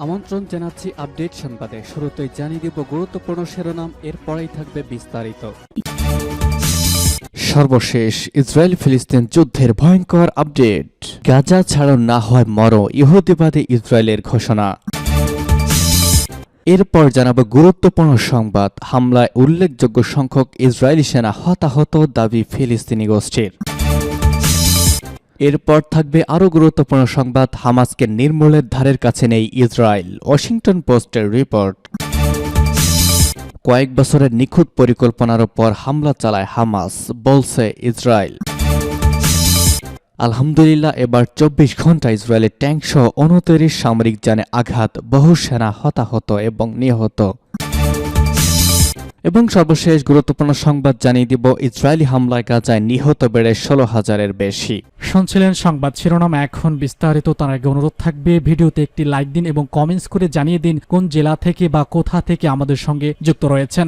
আমন্ত্রণ জানাচ্ছি আপডেট সংবাদে। শুরুতেই জানিয়ে দিব গুরুত্বপূর্ণ শিরোনাম, এরপরেই থাকবে বিস্তারিত। সর্বশেষ ইসরায়েল ফিলিস্তিন যুদ্ধের ভয়ঙ্কর আপডেট। গাজা ছাড়ো না হয় মরো, ইহুদিবাদী ইসরায়েলের ঘোষণা। এরপর জানাবো গুরুত্বপূর্ণ সংবাদ, হামলায় উল্লেখযোগ্য সংখ্যক ইসরায়েলি সেনা হতাহত, দাবি ফিলিস্তিনি গোষ্ঠীর। এরপর থাকবে আরও গুরুত্বপূর্ণ সংবাদ, হামাসকে নির্মূলের ধারের কাছে নেই ইসরায়েল, ওয়াশিংটন পোস্টের রিপোর্ট। কয়েক বছরের নিখুঁত পরিকল্পনার পর হামলা চালায় হামাস, বলছে ইসরায়েল। আলহামদুলিল্লাহ, এবার 24 ঘন্টা ইসরায়েলের ট্যাঙ্কসহ 29 সামরিক যানে আঘাত, বহু সেনা হতাহত এবং নিহত। এবং সর্বশেষ গুরুত্বপূর্ণ সংবাদ জানিয়ে দিব, ইসরায়েলি হামলায় গাজায় নিহত বেড়ে 16,000-এর বেশি। শুনছিলেন সংবাদ শিরোনাম, এখন বিস্তারিত। তার আগে অনুরোধ থাকবে ভিডিওতে একটি লাইক দিন এবং কমেন্টস করে জানিয়ে দিন কোন জেলা থেকে বা কোথা থেকে আমাদের সঙ্গে যুক্ত রয়েছেন।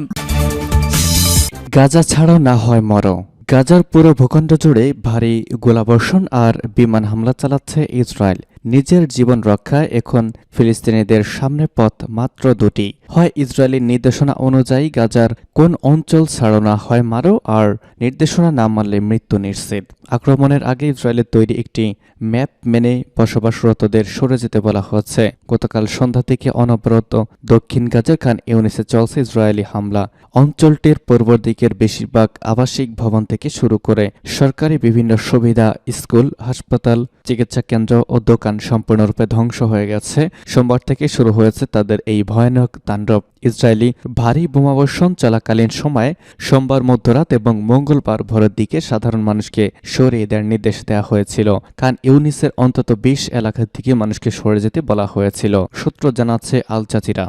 গাজা ছাড়ো না হয় মরো। গাজার পুরো ভূখণ্ড জুড়ে ভারী গোলাবর্ষণ আর বিমান হামলা চালাচ্ছে ইসরায়েল। নিজের জীবন রক্ষায় এখন ফিলিস্তিনিদের সামনে পথ মাত্র দুটি, হয় ইসরায়েলের নির্দেশনা অনুযায়ী গাজার কোন অঞ্চল ছাড়ো না হয় মারো, আর নির্দেশনা না মানলে মৃত্যু নিশ্চিত। আক্রমণের আগে ইসরায়েলের তৈরি একটি ম্যাপ মেনে বসবাসরতদের সরে যেতে বলা হচ্ছে। গতকাল সন্ধ্যা থেকে অনবরত দক্ষিণ গাজার খান ইউনিসে চলছে ইসরায়েলি হামলা। অঞ্চলটির পূর্ব দিকের বেশিরভাগ আবাসিক ভবন থেকে শুরু করে সরকারি বিভিন্ন সুবিধা, স্কুল, হাসপাতাল, চিকিৎসা কেন্দ্র ও দোকান সম্পূর্ণরূপে ধ্বংস হয়ে গেছে। সোমবার থেকে শুরু হয়েছে তাদের এই ভয়ানক তাণ্ডব। ইসরায়েলি ভারী বোমাবর্ষণ চলাকালীন সময়ে সোমবার মধ্যরাত এবং মঙ্গলবার ভোরের দিকে সাধারণ মানুষকে সরিয়ে দেওয়ার নির্দেশ দেওয়া হয়েছিল। খান ইউনিসের অন্তত 20 এলাকা থেকে মানুষকে সরে যেতে বলা হয়েছিল, সূত্র জানাচ্ছে আল জাজিরা।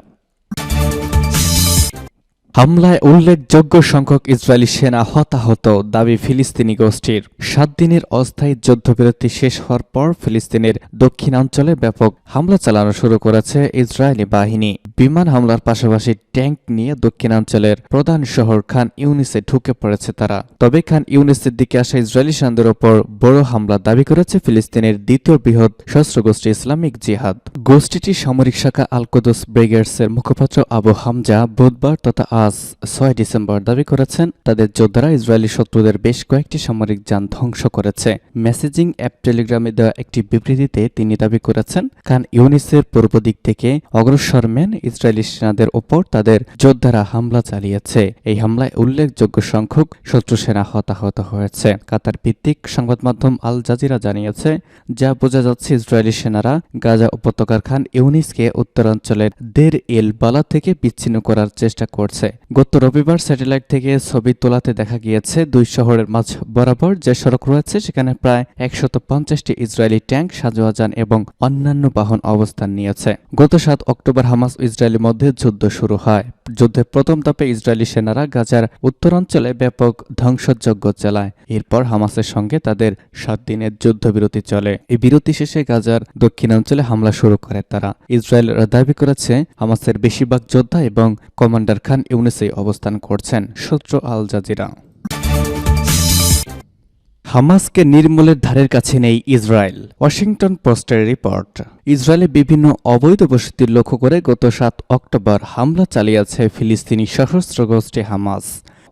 হামলায় উল্লেখযোগ্য সংখ্যক ইসরায়েলি সেনা হতাহত, দাবি ফিলিস্তিনি গোষ্ঠীর। 7 দিনের অস্থায়ী যুদ্ধবিরতি শেষ হওয়ার পর ফিলিস্তিনের দক্ষিণাঞ্চলে ব্যাপক হামলা চালানো শুরু করেছে ইসরায়েলি বাহিনী। বিমান হামলার পাশাপাশি ট্যাঙ্ক নিয়ে দক্ষিণাঞ্চলের প্রধান শহর খান ইউনিসে ঢুকে পড়েছে তারা। তবে খান ইউনিসের দিকে আসা ইসরায়েলি সেনাদের ওপর বড় হামলা দাবি করেছে ফিলিস্তিনের দ্বিতীয় বৃহৎ সশস্ত্র গোষ্ঠী ইসলামিক জিহাদ। গোষ্ঠীটির সামরিক শাখা আল কুদস ব্রিগেডসের মুখপাত্র আবু হামজা বুধবার তথা আজ 6 ডিসেম্বর দাবি করেছেন তাদের যোদ্ধারা ইসরায়েলি শত্রুদের বেশ কয়েকটি সামরিক যান ধ্বংস করেছে। মেসেজিং অ্যাপ টেলিগ্রামে দেওয়া একটি বিবৃতিতে তিনি দাবি করেছেন খান ইউনিসের পূর্ব দিক থেকে অগ্রসরমান ইসরায়েলি সেনাদের ওপর তাদের যোদ্ধারা হামলা চালিয়েছে। এই হামলায় উল্লেখযোগ্য সংখ্যক শত্রু সেনা হতাহত হয়েছে। কাতার ভিত্তিক সংবাদ মাধ্যম আল জাজিরা জানিয়েছে, যা বোঝা যাচ্ছে ইসরায়েলি সেনারা গাজা উপত্যকার খান ইউনিসকে উত্তরাঞ্চলের দের এল বালা থেকে বিচ্ছিন্ন করার চেষ্টা করছে। গত রবিবার স্যাটেলাইট থেকে ছবি তোলাতে দেখা গিয়েছে, দুই শহরের মাঝ বরাবর যে সড়ক রয়েছে সেখানে প্রায় 150টি ইসরায়েলি ট্যাঙ্ক, সাঁজোয়া যান এবং অন্যান্য বাহন অবস্থান নিয়েছে। গত 7 অক্টোবর হামাস ও ইসরায়েলের মধ্যে যুদ্ধ শুরু হয়। যুদ্ধের প্রথম ধাপে ইসরায়েলি সেনারা গাজার উত্তরাঞ্চলে ব্যাপক ধ্বংসযজ্ঞ চালায়। এরপর হামাসের সঙ্গে তাদের 7 দিনের যুদ্ধবিরতি চলে। এই বিরতি শেষে গাজার দক্ষিণাঞ্চলে হামলা শুরু করে তারা। ইসরায়েল দাবি করেছে হামাসের বেশিরভাগ যোদ্ধা এবং কমান্ডার খান ইউনিসে অবস্থান করছেন, সূত্র আল জাজিরা। হামাসকে নির্মূলের ধারের কাছে নেই ইসরায়েল, ওয়াশিংটন পোস্টের রিপোর্ট। ইসরায়েলে বিভিন্ন অবৈধ বসতি লক্ষ্য করে গত 7 অক্টোবর হামলা চালিয়েছে ফিলিস্তিনি সশস্ত্র গোষ্ঠী হামাস।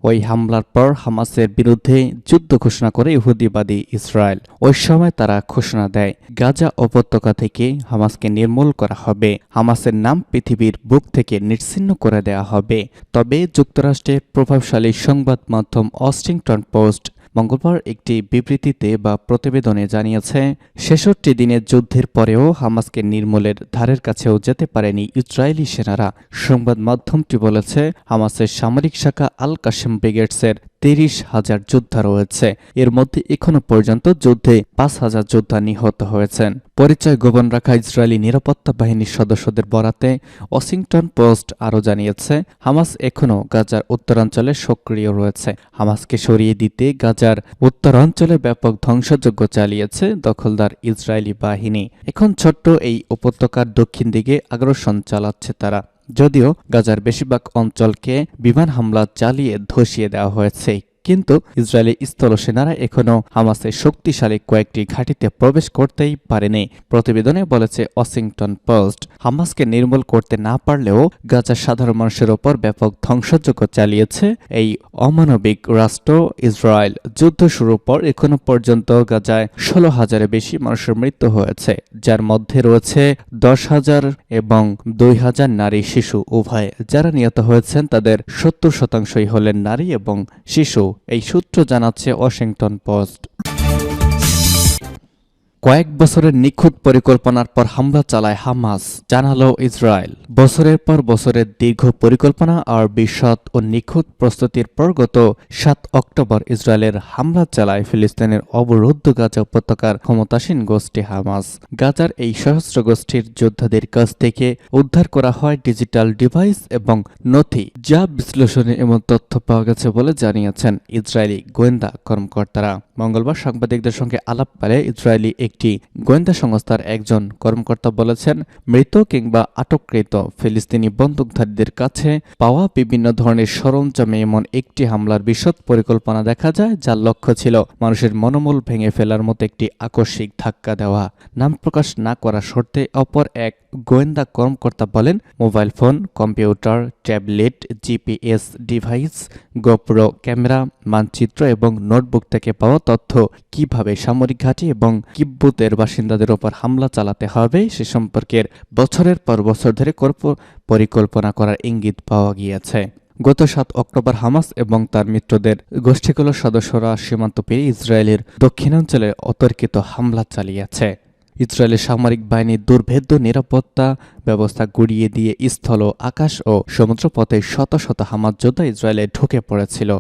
ওই হামলার পর হামাসের বিরুদ্ধে যুদ্ধ ঘোষণা করে ইহুদিবাদী ইসরায়েল। ওই সময় তারা ঘোষণা দেয়, গাজা উপত্যকা থেকে হামাসকে নির্মূল করা হবে, হামাসের নাম পৃথিবীর বুক থেকে নিশ্চিহ্ন করে দেওয়া হবে। তবে যুক্তরাষ্ট্রের প্রভাবশালী সংবাদ মাধ্যম ওয়াশিংটন পোস্ট মঙ্গলবার একটি বিবৃতিতে বা প্রতিবেদনে জানিয়েছে, 66 দিনের যুদ্ধের পরেও হামাসকে নির্মূলের ধারের কাছেও যেতে পারেনি ইসরায়েলি সেনারা। সংবাদ মাধ্যমটি বলেছে, হামাসের সামরিক শাখা আল কাসেম ব্রিগেডসের 30,000 যোদ্ধা রয়েছে। এর মধ্যে এখনো পর্যন্ত যুদ্ধে 5,000 যোদ্ধা নিহত হয়েছেন। পরিচয় গোপন রাখা ইসরায়েলি নিরাপত্তা বাহিনীর সদস্যদের বরাতে ওয়াশিংটন পোস্ট আরও জানিয়েছে, হামাস এখনও গাজার উত্তরাঞ্চলে সক্রিয় রয়েছে। হামাসকে সরিয়ে দিতে গাজার উত্তরাঞ্চলে ব্যাপক ধ্বংসযজ্ঞ চালিয়েছে দখলদার ইসরায়েলি বাহিনী। এখন ছোট্ট এই উপত্যকার দক্ষিণ দিকে আগ্রাসন চালাচ্ছে তারা। যদিও গাজার বেশিরভাগ অঞ্চলকে বিমান হামলা চালিয়ে ধসিয়ে দেওয়া হয়েছে, কিন্তু ইসরায়েলি স্থলসেনারা এখনও হামাসের শক্তিশালী কয়েকটি ঘাঁটিতে প্রবেশ করতেই পারেনি। প্রতিবেদনে বলেছে ওয়াশিংটন পোস্ট। হামাসকে নির্মূল করতে না পারলেও গাজার সাধারণ মানুষের ওপর ব্যাপক ধ্বংসযজ্ঞ চালিয়েছে এই অমানবিক রাষ্ট্র ইসরায়েল। যুদ্ধ শুরুর পর এখনো পর্যন্ত গাজায় 16,000-এর বেশি মানুষের মৃত্যু হয়েছে, যার মধ্যে রয়েছে 10,000 এবং 2,000 নারী শিশু উভয়। যারা নিহত হয়েছেন তাদের 70% হলেন নারী এবং শিশু, এই সূত্র জানাচ্ছে ওয়াশিংটন পোস্ট। কয়েক বছরের নিখুঁত পরিকল্পনার পর হামলা চালায় হামাস, জানালো ইসরায়েল। বছরের পর বছরের দীর্ঘ পরিকল্পনা আর বিশদ ও নিখুঁত প্রস্তুতির পর গত 7 অক্টোবর ইসরায়েলের হামলা চালায় ফিলিস্তিনের অবরুদ্ধ গাজা উপত্যকার ক্ষমতাসীন গোষ্ঠী হামাস। গাজার এই সশস্ত্র গোষ্ঠীর যোদ্ধাদের কাছ থেকে উদ্ধার করা হয় ডিজিটাল ডিভাইস এবং নথি, যা বিশ্লেষণে এমন তথ্য পাওয়া গেছে বলে জানিয়েছেন ইসরায়েলি গোয়েন্দা কর্মকর্তারা। মঙ্গলবার সাংবাদিকদের সঙ্গে আলাপকালে ইসরায়েলি একটি গোয়েন্দা সংস্থার একজন কর্মকর্তা বলেছেন, মৃত কিংবা আটককৃত ফিলিস্তিনি বন্দুকধারীদের কাছে পাওয়া বিভিন্ন ধরনের সরঞ্জামে এমন একটি হামলার বিশদ পরিকল্পনা দেখা যায়, যার লক্ষ্য ছিল মানুষের মনোবল ভেঙে ফেলার মতো একটি আকস্মিক ধাক্কা দেওয়া। নাম প্রকাশ না করা শর্তে অপর এক গোয়েন্দা কর্মকর্তা বলেন, mobile phone, computer, tablet, GPS device, GoPro camera, মানচিত্র এবং নোটবুক থেকে পাওয়া তথ্য কিভাবে সামরিক ঘাঁটি এবং কিব্বুতের বাসিন্দাদের ওপর হামলা চালাতে হবে সে সম্পর্কে বছরের পর বছর ধরে পরিকল্পনা করার ইঙ্গিত পাওয়া গিয়েছে। গত 7 অক্টোবর হামাস এবং তার মিত্রদের গোষ্ঠীগুলোর সদস্যরা সীমান্ত পেরিয়ে ইসরায়েলের দক্ষিণাঞ্চলে অতর্কিত হামলা চালিয়েছে। ইসরায়েলের সামরিক বাহিনীর দুর্ভেদ্য নিরাপত্তা ব্যবস্থা গুড়িয়ে দিয়ে স্থল, আকাশ ও সমুদ্রপথে শত শত হামাস যোদ্ধা ইসরায়েলে ঢুকে পড়েছিল।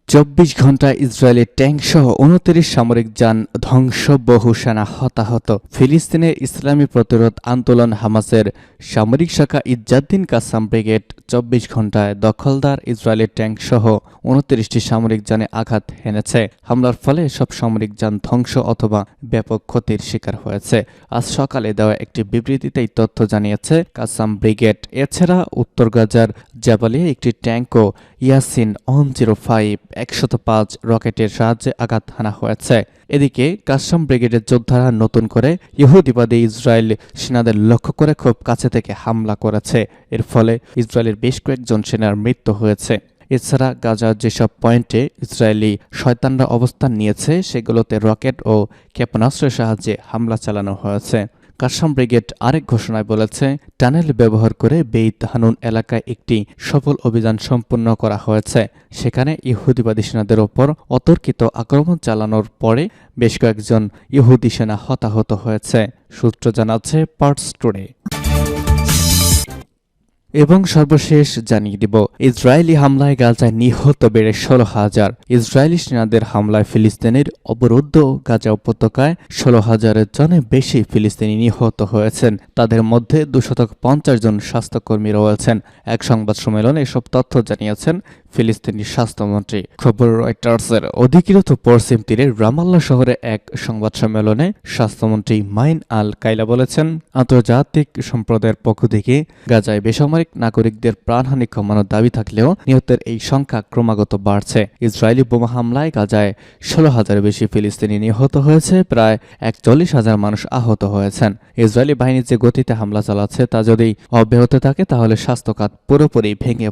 24 ঘণ্টায় ইসরায়েলের ট্যাঙ্কসহ 29 সামরিক যান ধ্বংস, বহু সেনা হতাহত। ফিলিস্তিনের ইসলামী প্রতিরোধ আন্দোলন হামাসের সামরিক শাখা ইজ্জাদ্দিন কাসাম ব্রিগেড 24 ঘণ্টায় দখলদার ইসরায়েলের ট্যাঙ্কসহ 29টি সামরিক যানে আঘাত হেনেছে। হামলার ফলে সব সামরিক যান ধ্বংস অথবা ব্যাপক ক্ষতির শিকার হয়েছে। আজ সকালে দেওয়া একটি বিবৃতিতে এই তথ্য জানিয়েছে কাসাম ব্রিগেড। এছাড়া উত্তর গাজার জাবালিয়া একটি ট্যাঙ্কও ইয়াসিন 105 105 রকেটের সাহায্যে আঘাত হানা হয়েছে। এদিকে কাসাম ব্রিগেডের যোদ্ধারা নতুন করে ইহুদিবাদী ইসরায়েল সেনাদের লক্ষ্য করে খুব কাছে থেকে হামলা করেছে। এর ফলে ইসরায়েলের বেশ কয়েকজন সেনার মৃত্যু হয়েছে। এছাড়া গাজার যেসব পয়েন্টে ইসরায়েলি শয়তানরা অবস্থান নিয়েছে সেগুলোতে রকেট ও ক্ষেপণাস্ত্রের সাহায্যে হামলা চালানো হয়েছে। কাসাম ব্রিগেড আরেক ঘোষণায় বলেছে, টানেল ব্যবহার করে বেইত হানুন এলাকায় একটি সফল অভিযান সম্পন্ন করা হয়েছে। সেখানে ইহুদিবাদী সেনাদের ওপর অতর্কিত আক্রমণ চালানোর পরে বেশ কয়েকজন ইহুদি সেনা হতাহত হয়েছে, সূত্র জানাচ্ছে পার্টস টুডে। এবং সর্বশেষ জানিয়ে দিব, ইসরায়েলি হামলায় গাজায় নিহত বেড়ে 16,000। ইসরায়েলি সেনাদের হামলায় ফিলিস্তিনের অবরুদ্ধ গাজা উপত্যকায় 16,000-এর জনের বেশি ফিলিস্তিনি নিহত হয়েছেন। তাদের মধ্যে 250 জন স্বাস্থ্যকর্মী রয়েছেন। এক সংবাদ সম্মেলনে এসব তথ্য জানিয়েছেন ফিলিস্তিনি স্বাস্থ্যমন্ত্রী। খবর রয়টার্সের। অধিকৃত পশ্চিম তীরের রামাল্লাহ শহরে এক সংবাদ সম্মেলনে স্বাস্থ্যমন্ত্রী মাইন আল কাইলা বলেছেন, আন্তর্জাতিক সম্প্রদায়ের পক্ষ থেকে গাজায় বেসামরিক নাগরিকদের প্রাণহানি কমানোর দাবি থাকলেও নিহতের এই সংখ্যা ক্রমাগত বাড়ছে। ইসরায়েলি বোমা হামলায় গাজায় 16,000-এর বেশি ফিলিস্তিনি নিহত হয়েছে, প্রায় 41,000 মানুষ আহত হয়েছেন। ইসরায়েলি বাহিনী যে গতিতে হামলা চালাচ্ছে তা যদি অব্যাহত থাকে তাহলে স্বাস্থ্য খাত পুরোপুরি ভেঙে